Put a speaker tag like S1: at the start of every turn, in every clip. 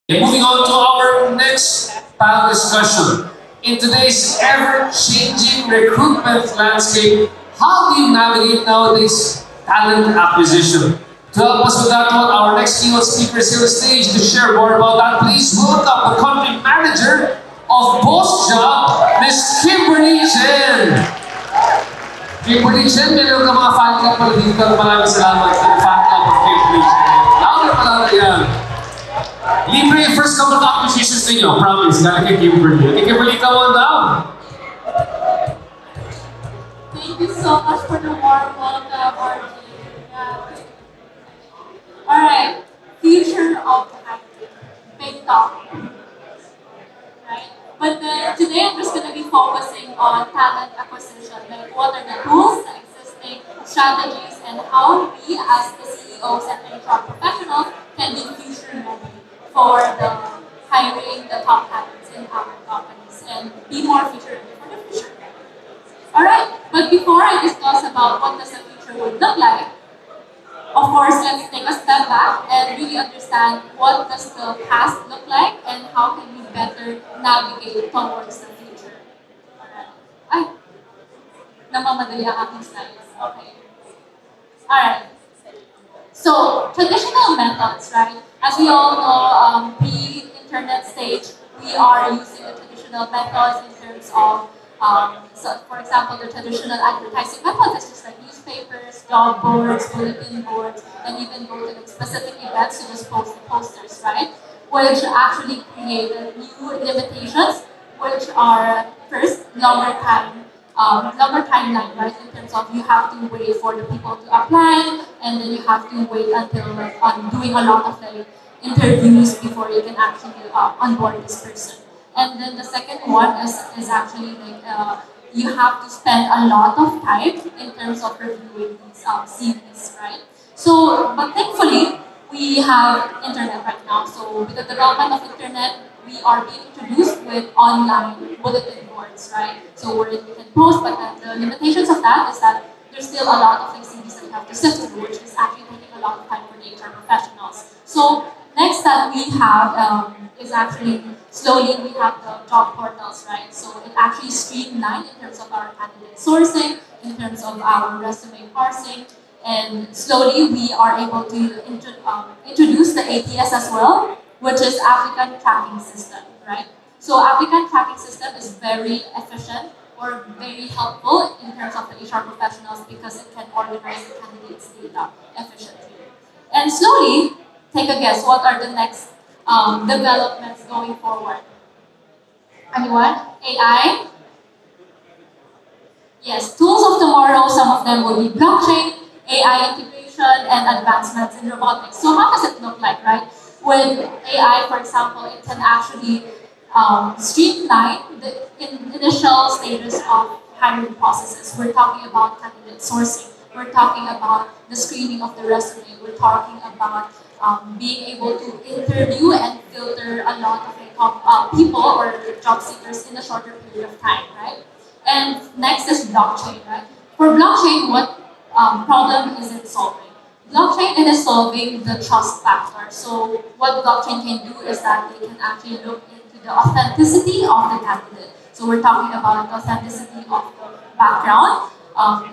S1: Moving on to our next panel discussion. In today's ever-changing recruitment landscape, how do you navigate nowadays talent acquisition? To help us with that one, our next keynote speaker is here on stage to share more about that. Please welcome the country manager of Boss Job, Miss Kimberly Chen. Kimberly Chen, meron ka mga fan club pala dito. Maraming salamat sa fan club of Kimberly Chen. Louder pa louder yan. Libre yung first couple of acquisitions ninyo, promise, galing kay Kimberly. Okay, Kimberly, come on down.
S2: Thank you so much for the warm welcome, RJ. Alright, future of acting. Big topic. Right? But then today I'm just going to be focusing on talent acquisition. Like what are the tools, the existing strategies, and how we as the CEOs and HR professionals can be future ready for the hiring the top talents in our companies and be more future ready for the future. Alright, but before I discuss about what does the future would look like, of course, let's take a step back and really understand what does the past look like and how can we better navigate towards the future. Alright. Ay, namamadali ang aking slides. Okay. Alright. So, traditional methods, right? As we all know, pre-internet stage, we are using the traditional methods in terms of, so for example, the traditional advertising methods is just like newspapers, job boards, bulletin boards, and even go to like specific events to just post the posters, right? Which actually created new limitations, which are first longer timeline, right? In terms of you have to wait for the people to apply, and then you have to wait until like doing a lot of like interviews before you can actually onboard this person. And then the second one is actually like you have to spend a lot of time in terms of reviewing these CVs, right? So, but thankfully, we have internet right now. So with the development of internet, we are being introduced with online bulletin boards, right? So where you can post, but then the limitations of that is that there's still a lot of like CVs that you have to sift through, which is actually taking a lot of time for the HR professionals. So next that we have is actually slowly we have the job portals, right? So it actually streamlined in terms of our candidate sourcing, in terms of our resume parsing, and slowly we are able to introduce the ATS as well, which is applicant tracking system, right? So applicant tracking system is very efficient or very helpful in terms of the HR professionals because it can organize the candidates' data efficiently. And slowly, take a guess, what are the next developments going forward? Anyone? AI? Yes, tools of tomorrow, some of them will be blockchain, AI integration, and advancements in robotics. So how does it look like, right? With AI, for example, it can actually streamline the initial stages of hiring processes. We're talking about candidate sourcing. We're talking about the screening of the resume. We're talking about being able to interview and filter a lot of people or job seekers in a shorter period of time, right? And next is blockchain, right? For blockchain, what problem is it solving? Blockchain is solving the trust factor. So what blockchain can do is that they can actually look into the authenticity of the candidate. So we're talking about the authenticity of the background,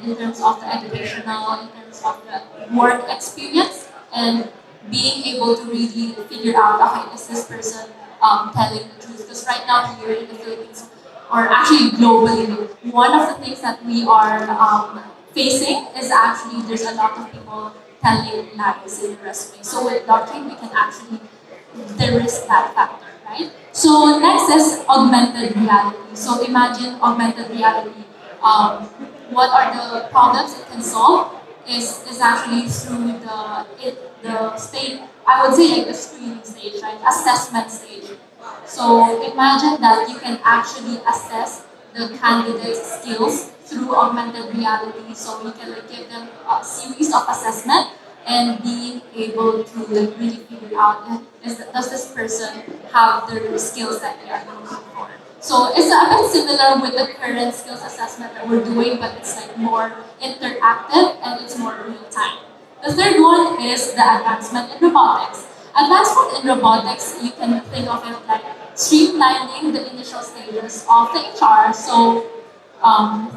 S2: in terms of the educational, in terms of the work experience, and being able to really figure out, okay, is this person telling the truth? Because right now here in the Philippines, or actually globally, one of the things that we are facing is actually there's a lot of people telling lies in the resume. So with blockchain, we can actually de-risk that factor, right? So next is augmented reality. So imagine augmented reality. What are the problems it can solve? Is actually through the state. I would say like the screening stage, right? Assessment stage. So imagine that you can actually assess the candidate's skills through augmented reality. So you can like give them a series of assessment and being able to like really figure out does this person have the skills that they are looking for. So it's a bit similar with the current skills assessment that we're doing, but it's like more interactive and it's more real time. The third one is the advancement in robotics. Advancement in robotics, you can think of it like streamlining the initial stages of the HR. So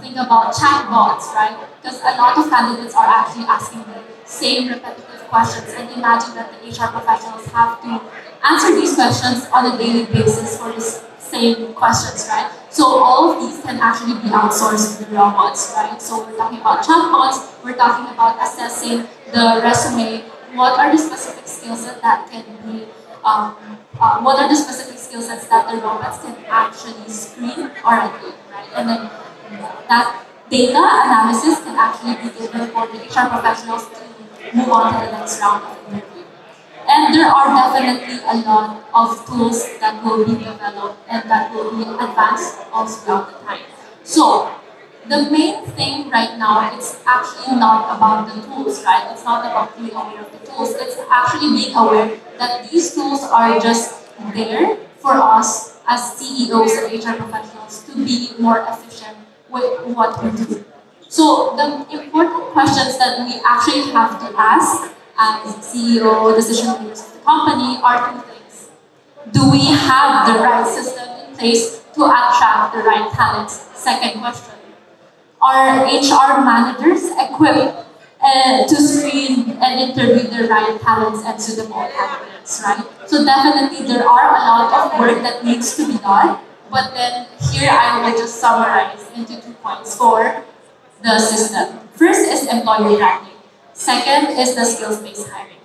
S2: think about chatbots, right? Because a lot of candidates are actually asking the same repetitive questions, and imagine that the HR professionals have to answer these questions on a daily basis for the same questions, right? So all of these can actually be outsourced to the robots, right? So we're talking about chatbots, we're talking about assessing the resume, what are the specific skill sets that can be um, what are the specific skill sets that the robots can actually screen or review, right? And then that data analysis can actually be given for the HR professionals to move on to the next round of interview. And there are definitely a lot of tools that will be developed and that will be advanced all throughout the time. So the main thing right now, it's actually not about the tools, right? It's not about being aware of the tools. It's actually being aware that these tools are just there for us as CEOs and HR professionals to be more efficient with what we do. So the important questions that we actually have to ask as CEO, decision makers of the company are two things. Do we have the right system in place to attract the right talents? Second question. Are HR managers equipped to screen and interview the right talents and suitable candidates, right? So definitely there are a lot of work that needs to be done, but then here I will just summarize into 2 points for the system. First is employer branding. Second is the skills-based hiring.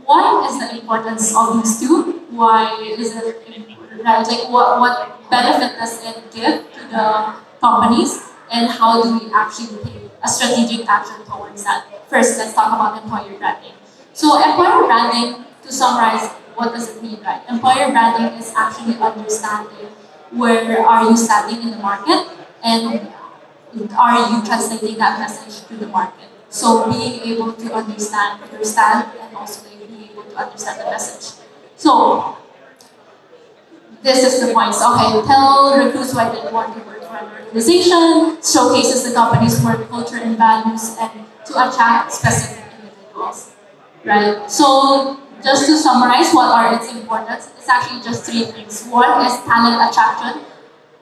S2: What is the importance of these two? Why is it important, right? Like what benefit does it give to the companies, and how do we actually take a strategic action towards that? First, let's talk about employer branding. So employer branding, to summarize, what does it mean, right? Employer branding is actually understanding where are you standing in the market, and are you translating that message to the market? So being able to understand your stand and also like being able to understand the message. So this is the points. Okay, tell recruits why they want to work for an organization, showcases the company's work culture and values, and to attract specific individuals. Right? So just to summarize what are its importance, it's actually just three things. One is talent attraction,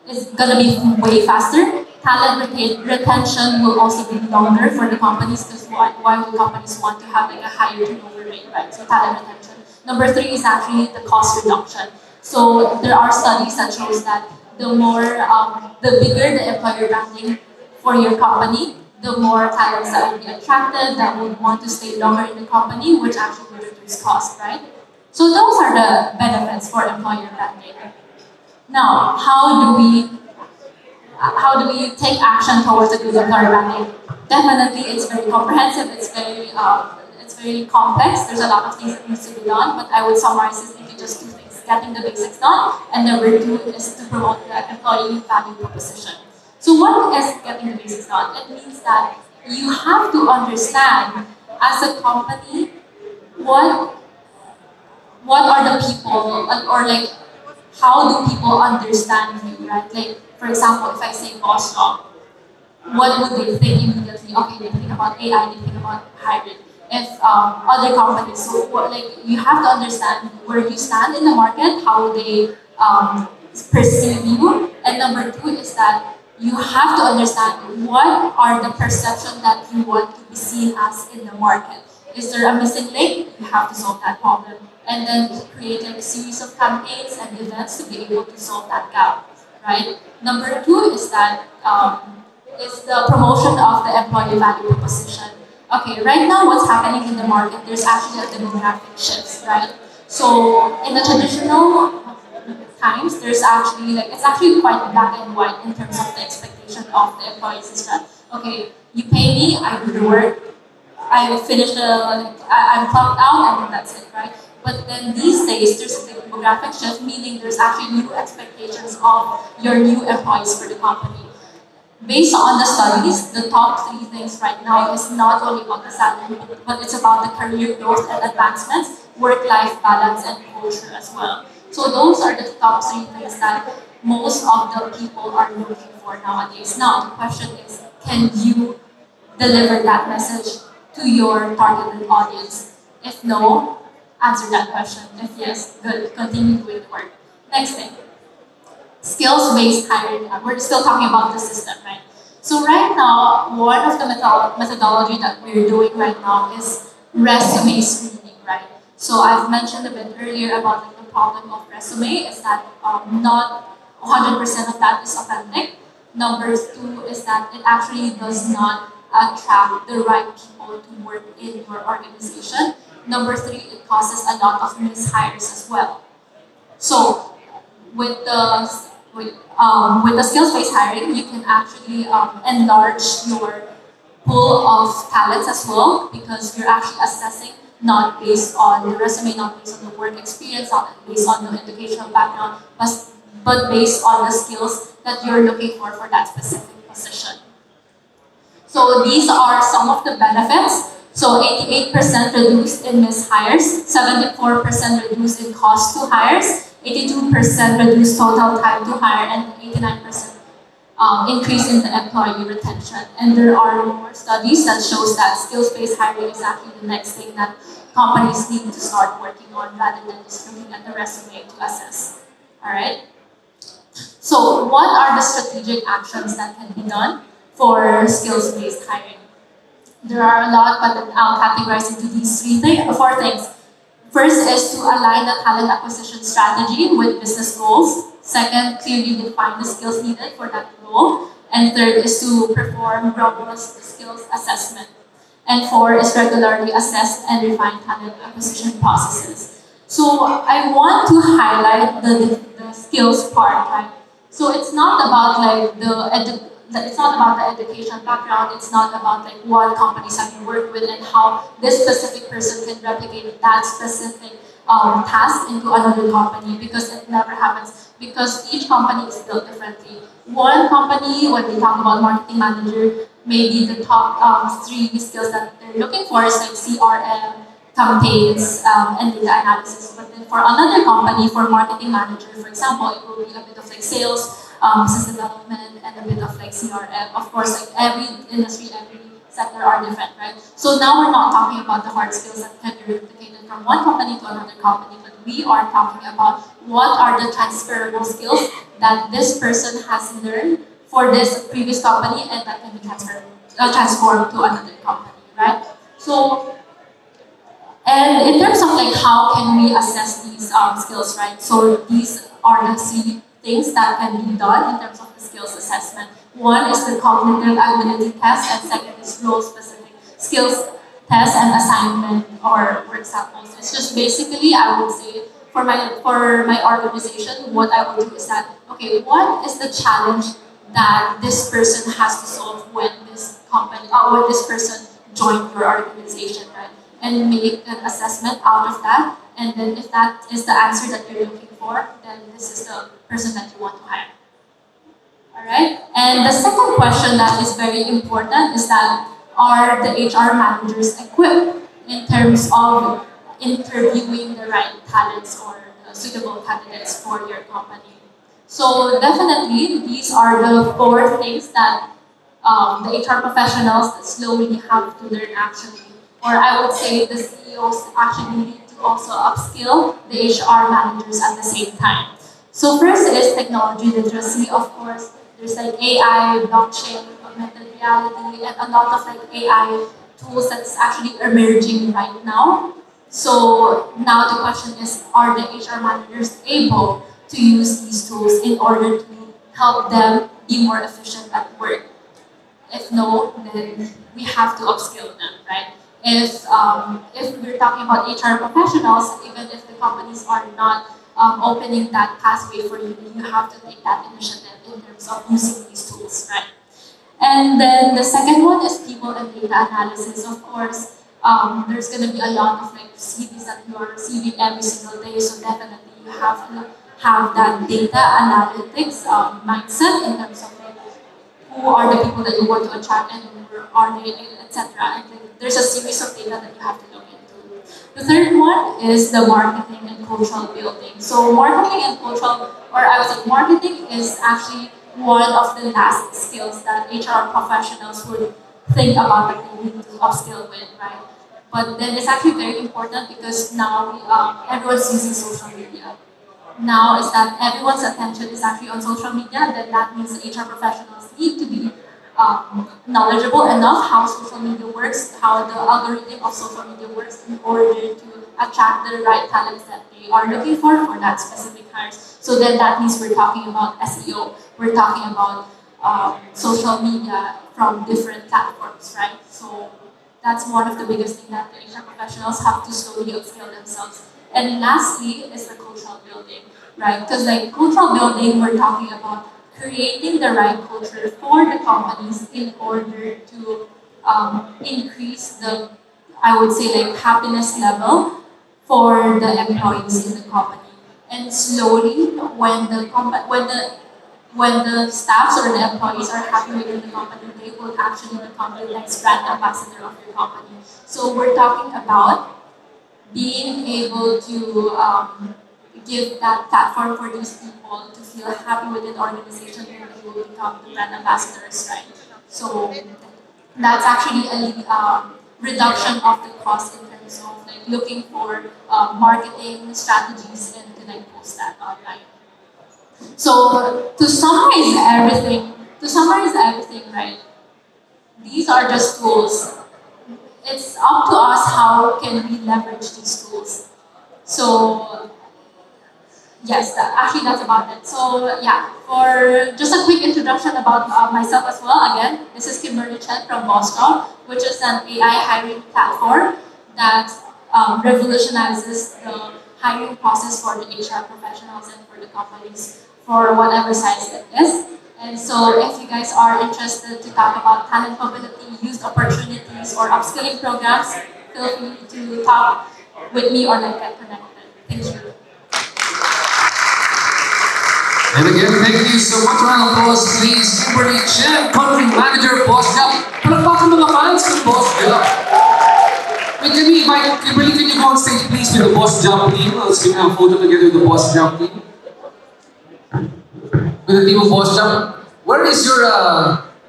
S2: is gonna be way faster. Retention will also be longer for the companies, because why would companies want to have like a higher turnover rate, right? So talent retention. Number three is actually the cost reduction. So there are studies that shows that the bigger the employer branding for your company, the more talents that will be attracted, that would want to stay longer in the company, which actually will reduce cost, right? So those are the benefits for employer branding. Now, how do we take action towards a good employer branding? Definitely, it's very comprehensive. It's very complex. There's a lot of things that needs to be done, but I would summarize this into just two things: getting the basics done, and number two is to promote the employee value proposition. So, what is getting the basics done? It means that you have to understand as a company what what are the people, or like how do people understand you, right? Like, for example, if I say boss job, what would they think immediately? Okay, they think about AI, they think about hybrid. If other companies, so like you have to understand where you stand in the market, how they perceive you, and number two is that you have to understand what are the perception that you want to be seen as in the market. Is there a missing link? You have to solve that problem, and then create like a series of campaigns and events to be able to solve that gap, right? Number two is that is the promotion of the employee value proposition. Okay, right now what's happening in the market, there's actually a demographic shifts, right? So in the traditional times, there's actually like it's actually quite black and white in terms of the expectation of the employees is that okay, you pay me, I do the work, I finish I'm clocked out, and then that's it, right? But then these days, there's a demographic shift, meaning there's actually new expectations of your new employees for the company. Based on the studies, the top three things right now is not only about the salary, but it's about the career growth and advancements, work-life balance, and culture as well. So those are the top three things that most of the people are looking for nowadays. Now, the question is, can you deliver that message to your targeted audience? If no, answer that question. If yes, good, continue doing the work. Next thing, skills-based hiring. We're still talking about the system, right? So right now, one of the methodology that we're doing right now is resume screening, right? So I've mentioned a bit earlier about like, the problem of resume is that not 100% of that is authentic. Number two is that it actually does not attract the right people to work in your organization. Number three, it causes a lot of mishires as well. So with the with the skills-based hiring, you can actually enlarge your pool of talents as well because you're actually assessing not based on the resume, not based on the work experience, not based on the educational background, but based on the skills that you're looking for that specific position. So these are some of the benefits. So 88% reduced in mishires, 74% reduced in cost to hires, 82% reduced total time to hire, and 89% increase in the employee retention. And there are more studies that shows that skills-based hiring is actually the next thing that companies need to start working on rather than just looking at the resume to assess. All right. So what are the strategic actions that can be done for skills-based hiring? There are a lot, but I'll categorize into these four things. First is to align the talent acquisition strategy with business goals. Second, clearly define the skills needed for that role. And third is to perform robust skills assessment. And four is regularly assess and refine talent acquisition processes. So I want to highlight the skills part, right? So it's not about like it's not about the education background. It's not about like what companies have you worked with and how this specific person can replicate that specific task into another company because it never happens because each company is built differently. One company, when we talk about marketing manager, maybe the top three skills that they're looking for is like CRM, campaigns, and data analysis. But then for another company, for marketing manager, for example, it will be a bit of like sales, business development, and a bit of like CRM. Of course, like every industry, every sector are different, right? So now we're not talking about the hard skills that can be replicated from one company to another company, but we are talking about what are the transferable skills that this person has learned for this previous company and that can be transformed to another company, right? So and in terms of like how can we assess these skills, right? So these are the three things that can be done in terms of the skills assessment. One is the cognitive ability test, and second is role-specific skills test and assignment or work samples. It's just basically, I would say, for my organization, what I will do is that okay, what is the challenge that this person has to solve when this company or when this person joined your organization, right? And make an assessment out of that. And then if that is the answer that you're looking for, then this is the person that you want to hire. All right. And the second question that is very important is that are the HR managers equipped in terms of interviewing the right talents or the suitable candidates for your company? So definitely, these are the four things that the HR professionals slowly have to learn actually. Or I would say the CEOs actually need to also upskill the HR managers at the same time. So first is technology literacy, of course. There's like AI, blockchain, augmented reality, and a lot of like AI tools that's actually emerging right now. So now the question is, are the HR managers able to use these tools in order to help them be more efficient at work? If no, then we have to upskill them, right? If we're talking about HR professionals, even if the companies are not opening that pathway for you, you have to take that initiative in terms of using these tools, right? And then the second one is people and data analysis. Of course, there's going to be a lot of like CVs that you are receiving every single day, so definitely you have to have that data analytics mindset in terms of like, who are the people that you want to attract and who are they, etc. And then there's a series of data that you have to look into. The third one is the marketing and cultural building. So marketing and cultural, or I would say marketing is actually one of the last skills that HR professionals would think about that they need to upskill with, right? But then it's actually very important because now everyone's using social media. Now is that everyone's attention is actually on social media, then that means the HR professionals need to be knowledgeable enough how social media works, how the algorithm of social media works in order to attract the right talents that they are looking for that specific hires. So then that means we're talking about SEO, we're talking about social media from different platforms, right? So that's one of the biggest things that the HR professionals have to slowly upskill themselves. And lastly is the cultural building, right? Because like cultural building, we're talking about creating the right culture for the companies in order to increase the, I would say like happiness level for the employees in the company. And slowly, when the staffs or the employees are happy within the company, they will actually become the next brand ambassador of your company. So we're talking about being able to give that platform for these people to feel happy within the organization and they will become the brand ambassadors, right? So that's actually a reduction of the cost in terms of like looking for marketing strategies and to like post that online. So to summarize everything, right? These are just tools. It's up to us how can we leverage these tools. So yes, actually that's about it. So yeah, for just a quick introduction about myself as well. Again, this is Kimberly Chen from BossJob, which is an AI hiring platform that revolutionizes the hiring process for the HR professionals and for the companies for whatever size it is. And so if you guys are interested to talk about talent mobility, youth opportunities, or upskilling programs, feel free to talk with me or like get connected. Thank you.
S1: And again, thank you so much. Round of applause, please. Kimberly Chen, Country Manager, Boss Job. Palakpakan mga fans ng Boss Job. Wait, can we invite Kimberly, can you go on stage, please, with the Boss Job team? Let's get a photo together with the Boss Job team. With the team of Boss Job. Where is your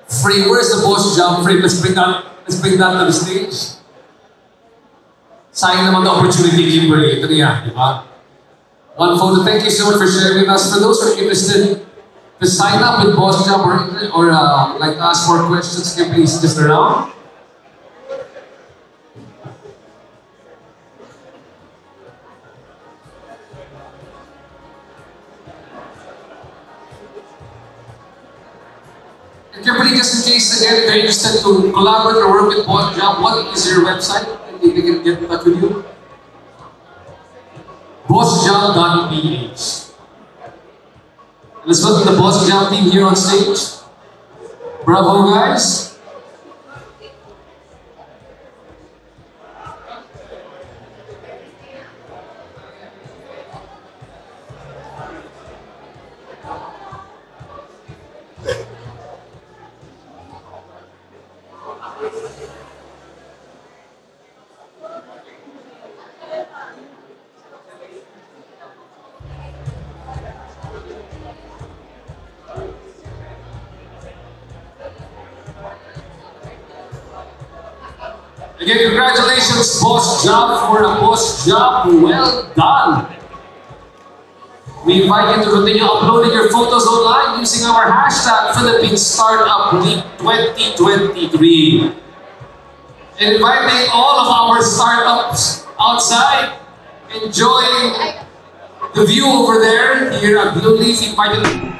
S1: frame? Where is the Boss Job frame? Let's bring that to the stage. Sayang naman the opportunity, Kimberly. Ito niya, di ba? One photo. Thank you so much for sharing with us. For those who are interested to sign up with Boss Job or like to ask more questions, can you please just around. And Kimberly, just in case again, if you're interested to collaborate or work with Boss Job, what is your website? They can get in touch with you. bossjob.ph. Let's welcome the Boss Job team here on stage. Bravo, guys. Again, congratulations, Boss Job, for a Boss Job. Well done. We invite you to continue uploading your photos online using our hashtag Philippines Startup Week 2023. And inviting all of our startups outside, enjoying the view over there here at Blue Leaf. Invited